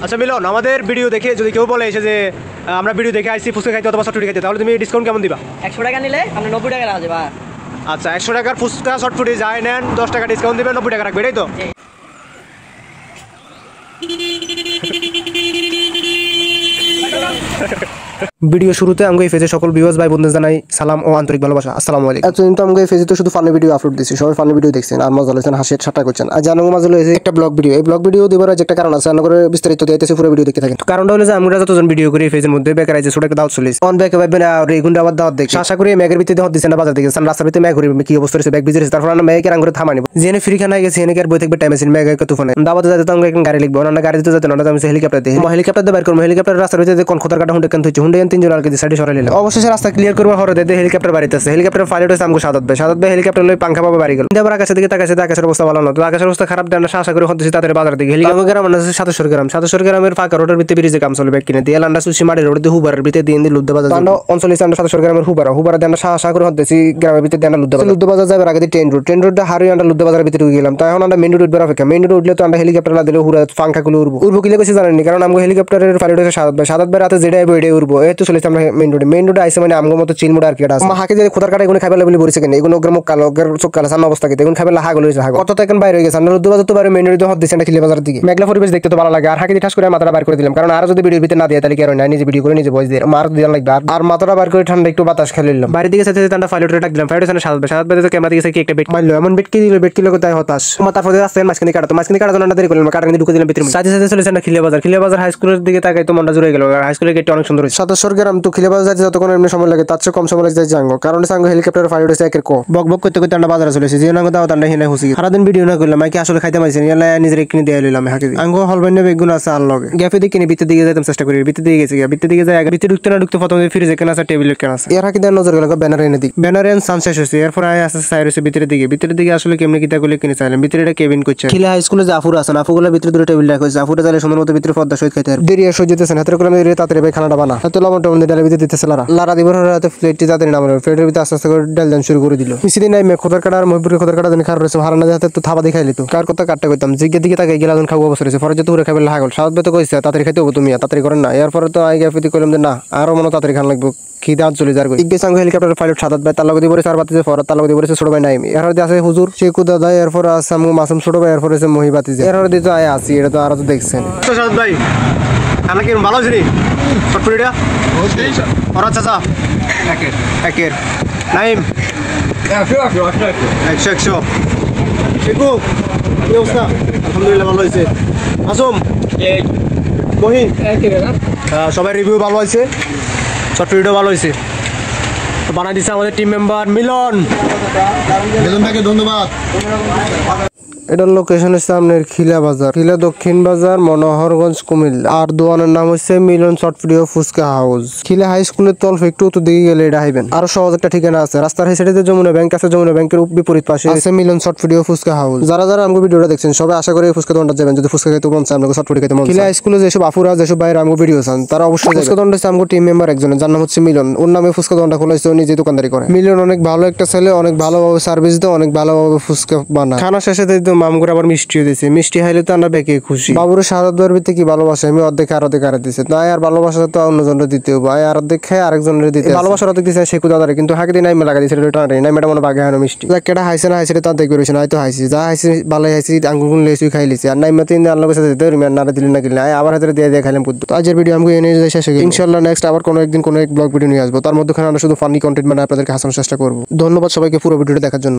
আচ্ছা মিলন, আমাদের ভিডিও দেখে যদি কেউ বলে এসে যে আমরা ভিডিও দেখে আইসি ফুচকা খাইতে অথবা চটপটি খাইতে, তাহলে তুমি ডিসকাউন্ট কেমন দিবা? 100 টাকা নিলে আপনি 90 টাকা রাখা যাবে। আচ্ছা, 100 টাকার ফুচকা চটপটি যাই নেন 10 টাকা ডিসকাউন্ট দিবেন, 90 টাকা রাখবে, এটাই তো? ভিডিও শুরুতে আমি এই ফেজে সকল ভিউয়ার্স ভাই বন্ধু জানাই সালাম ও আন্তরিক ভালোবাসা। আসসালামু আলাইকুম। এতদিন তো আমি এই ফেজে তো শুধু ফানি ভিডিও আপলোড দিছি, সবাই ফানি ভিডিও দেখছেন আর মজা লইছেন, হাসি ঠাট্টা করছেন। আর জানার মজা লইছে একটা ব্লগ ভিডিও। এই ব্লগ ভিডিও দিবার একটা কারণ আছে, আমরা করে বিস্তারিত দিতেছি, পুরো ভিডিও দেখতে থাকেন। কারণটা হলো যে আমরা যতজন ভিডিও করি ফেজের মধ্যে বেকার আছে, ছোট একটা দাওয়াত চলিস অন ব্যাক ভাববেন আর এই গুন্ডা আবার দাওয়াত দেখি আশা করি মেঘের ভিতরে দাওয়াত দিছেন না, বাজার থেকে রাস্তার ভিতরে মেঘ ঘুরে কি অবস্থা হইছে, ব্যাগ বিজেছে, তারপর আমরা মেঘের আঙ্গুরে থামানি জেনে ফ্রি খানা গেছে, এনে আর বই থাকবে টাইম আছে মেঘ একটা তুফানে দাওয়াতে যাতে তো আমরা একটা গাড়ি লিখবো না, গাড়িতে যাতে না আমি হেলিকপ্টার দিয়ে হেলিকপ্টার দিয়ে বাইর করবো। হেলিকপ্টার রাস্তার ভিতরে কোন খতর কাটা হুন্ডে কেন হচ্ছে, হুন্ডে তিনজন আর কি সাইডে সরাই নিলাম। অবশেষে রাস্তা ক্লিয়ার করবো, হরে দেখে হেলিকপ্টার বাড়িতে আছে। হেলিকপ্টার পাইলট হচ্ছে আমাকে সাদাত ভাই হেলিকপ্টার লই পাঙ্খা পাবে বাড়ি গেল। আবার আকাশের দিকে তাকাইছে, আকাশের অবস্থা ভালো না, তো আকাশের অবস্থা খারাপ দেন আশা করি হতেছে তাদের বাজার দিকে হেলিকপ্টার গ্রাম আছে 700 গ্রাম 700 গ্রামের ফাঁকা রোডের ভিতরে ব্রিজে কাম চলবে কিনে দিয়ে লান্ডা সুসি মাটি রোড দিয়ে হুবারের ভিতরে দিয়ে লুদ্দা বাজার অঞ্চল আছে 700 গ্রামের হুবারা দেন আশা করে হতেছি গ্রামের ভিতরে দেন লুদ্দা বাজার যাবে আগে ট্রেন রোড হারিয়ে আমরা লুদ্দা বাজারের ভিতরে গেলাম। তাই এখন আমরা মেইন রোড উঠবার অপেক্ষা। মেইন রোড উঠলে তো আমরা হেলিকপ্টার না দিলে হুরা পাঙ্খা গুলো উড়বো কিলে কিছু জানেন, কারণ আমাকে হেলিকপ্টারের পাইলট হচ্ছে সাদাত ভাই রাতে যেটা এটাই উড়বো। এই তো চলেছে আমরা মেইন রোডে আইসে মানে আমগো মতো চিলমুড়া আর কি আছে হাকে যে খোদার কাটা এগুলো খাইবে বলে বলেছে কেন, এগুলো মুখ কালো চোখ কালো সামনে অবস্থা কি এগুলো খাইবে হাগল হয়েছে হাগল কত তো এখন বাইরে হয়ে গেছে। আমরা লুদ্দা বাজার তো বাইরে মেইন রোডে হত দিছে না খিলে বাজার দিকে মেঘলা পরিবেশ দেখতে তো ভালো লাগে। আর হাকে ঠাস করে মাথাটা বার করে দিলাম, কারণ আর যদি ভিডিওর ভিতরে না দিয়ে তাহলে কি আর না, নিজে ভিডিও করে নিজে ভয়েস দিয়ে মার দিয়ে লাগবে। আর মাথাটা বার করে ঠান্ডা একটু বাতাস খেলে নিলাম। বাইরে দিকে সাথে ঠান্ডা ফাইলটে ডাক দিলাম। ফাইলটে সাদাত ভাই তো ক্যামেরা দিকে কি একটা বেট মারলো, এমন বেট কি দিল, বেট কিলো কোথায় হতাশ তারপরে আসছে মাঝখানে কাটা জন্য দেরি করলাম, কাটা ঢুকে দিলাম ভিতরে সাথে সাথে চলেছে না খিলে বাজার হাই স্কুলের দিকে তাকাই তো মনটা জুড়ে গেল। হাই স্কুলের গেটটা অনেক সুন্দর হয়েছে। 700 গ্রাম তো খিলে বাজার যাইতে যতক্ষণ এমনি সময় লাগে তার চেয়ে কম সময় লাগে যাঙ্গো, কারণ সাঙ্গ হেলিকপ্টার ফাইলট হচ্ছে একের কো বক করতে করতে আমরা বাজারে চলেছি যে নাঙ্গো দাও তান্ডা হিনা হুসি সারাদিন ভিডিও না করলাম মাইকে আসলে খাইতে মাইছি এলা নিজের কিনে দিয়ে লইলাম হাকে আঙ্গো হলবাইনে বেগুন আছে আর লগে গ্যাফে দিকে কিনে ভিতর দিকে যাইতাম চেষ্টা করি, ভিতর দিকে গেছি ভিতর দিকে যাই ভিতরে ঢুকতে প্রথমে ফ্রিজে কেনা আছে টেবিল কেনা আছে এর হাকি দেন নজর গেল ব্যানার এনে দিক ব্যানার এন সানসেট হইছে। এরপর আয় আছে সাইর হইছে ভিতরের দিকে আসলে কেমনে কিতা গুলো কিনে চাইলাম ভিতরে এটা কেবিন করছে খিলা হাই স্কুলে জাফুর আছে আফুগুলা ভিতরে দুটো টেবিল রাখা হইছে। জাফুরে চাইলে সুন্দর মতো ভিতরে পদ্মা সহিত খাইতে দেরি এসে যেতেছেন হাতের কলমে তাড়াতাড়ি ভাই খানাটা বানা এত লবণ টবণ দিয়ে ডালের ভিতরে দিতেছে লারা দিবর হাতে প্লেটটি তাড়াতাড়ি নামানো প্লেটের ভিতরে আস্তে আস্তে করে ডাল দেন শুরু করে দিল। মিশিদি নাই মে খোদার কাটা আর মহিপুরের খোদার কাটা জানি খার রয়েছে হারানা হাতে তো থাবা দিয়ে খাইলি তো কার কথা কাটটা করতাম জিজ্ঞের দিকে তাকে গেলা খাবো বছর হয়েছে ফরজে তো খাবে হাগল সাত বেতো কইছে তাড়াতাড়ি খাইতে হবো তুমি তাড়াতাড়ি করেন না। এরপরে তো আই গ্যাফিতি করলাম যে না আরো মনে তাড়াতাড়ি খান লাগবে খিদে আজ চলে যার ইগে সঙ্গে হেলিকপ্টার পাইলট সাদাত ভাই তার লগে পড়েছে আর বাতিছে ফরাত তার লগে পড়েছে ছোট ভাই নাইম এর হতে আছে হুজুর শেখু দাদা এরপর আছে আমগো মাসুম ছোট ভাই এরপর আছে মহিবাতিজে এর হতে তো আয় আসি এটা তো আর তো দেখছেন তো সাদাত ভাই খানা কি ভালো হইছে নি চটপটিটা ওরা চাচা একের নাইম 100 শেখু কি অবস্থা? আলহামদুলিল্লাহ ভালো হয়েছে। মাসুম মহিন সবাই রিভিউ ভালো হয়েছে, চটপটিটাও ভালো হয়েছে। বানাই দিচ্ছে আমাদের টিম মেম্বার মিলন ভাইকে ধন্যবাদ। এটার লোকেশন হচ্ছে আপনার খিলা দক্ষিণ বাজার মনোহরগঞ্জ কুমিল্লা। আর দোকানের নাম হচ্ছে মিলন চটপটি ও ফুচকা হাউস। খিলা হাই স্কুলের তলফ একটু উত্তর দিকে গেলে এটা হাইবেন আরো সহজ একটা ঠিকানা আছে রাস্তার হাই সাইডে যমুনা ব্যাংক আছে, যমুনা ব্যাংকের বিপরীত পাশে আছে মিলন চটপটি ও ফুচকা হাউস। যারা আমাকে ভিডিওটা দেখছেন সবাই আশা করি ফুচকা দোকানটা যাবেন যদি ফুচকা খেতে মন চায় আপনাকে চটপটি খেতে মন। খিলা হাই স্কুলে যেসব আফুরা যেসব বাইরে আমাকে ভিডিও চান তারা অবশ্যই ফুচকা দোকানটা হচ্ছে আমাকে টিম মেম্বার একজনের যার নাম হচ্ছে মিলন। ওর নামে ফুচকা দোকানটা খোলা হয়েছে, নিজে দোকানদারি করে। মিলন অনেক ভালো একটা ছেলে, অনেক ভালোভাবে সার্ভিস দেয়, অনেক ভালোভাবে ফুচকা বানায়। খানা শেষে তো মামগুর আবার মিষ্টিও দিয়েছে, মিষ্টি হাইলে তো আমরা বেঁকে খুশি। বাবুর সাদাত ভাইয়ের ভিতরে কি ভালোবাসা আমি অর্ধেক আর দিচ্ছে তাই আর ভালোবাসা তো অন্যজনের দিতে হবে আর অর্ধেক খাই আরেকজনের দিতে ভালোবাসার অর্ধেক দিচ্ছে শেখু দাদারে কিন্তু হাকে দিন নাইমে লাগা দিয়েছে নাইমেটা মনে বাগে হানো মিষ্টি কেটা হাইছে না হাইছে তার দেখে রয়েছে হয়তো হাইছি যা হাইছি ভালো হাইছি আঙ্গুল লেসুই খাই লিছি আর নাইমে তিন আল্লাহ কাছে দিতে না দিলেন না কিনলে আবার হাতে দিয়ে খাইলাম পুদ্দু। তো আজকের ভিডিও আমি এনে শেষ হয়ে গেল। ইনশাআল্লাহ নেক্সট আবার কোনো একদিন কোনো এক ব্লগ ভিডিও নিয়ে আসবো, তার মধ্যে আমরা শুধু ফানি কন্টেন্ট মানে আপনাদেরকে হাসানোর চেষ্টা করবো। ধন্যবাদ সবাইকে পুরো ভিডিওটা দেখার জন্য।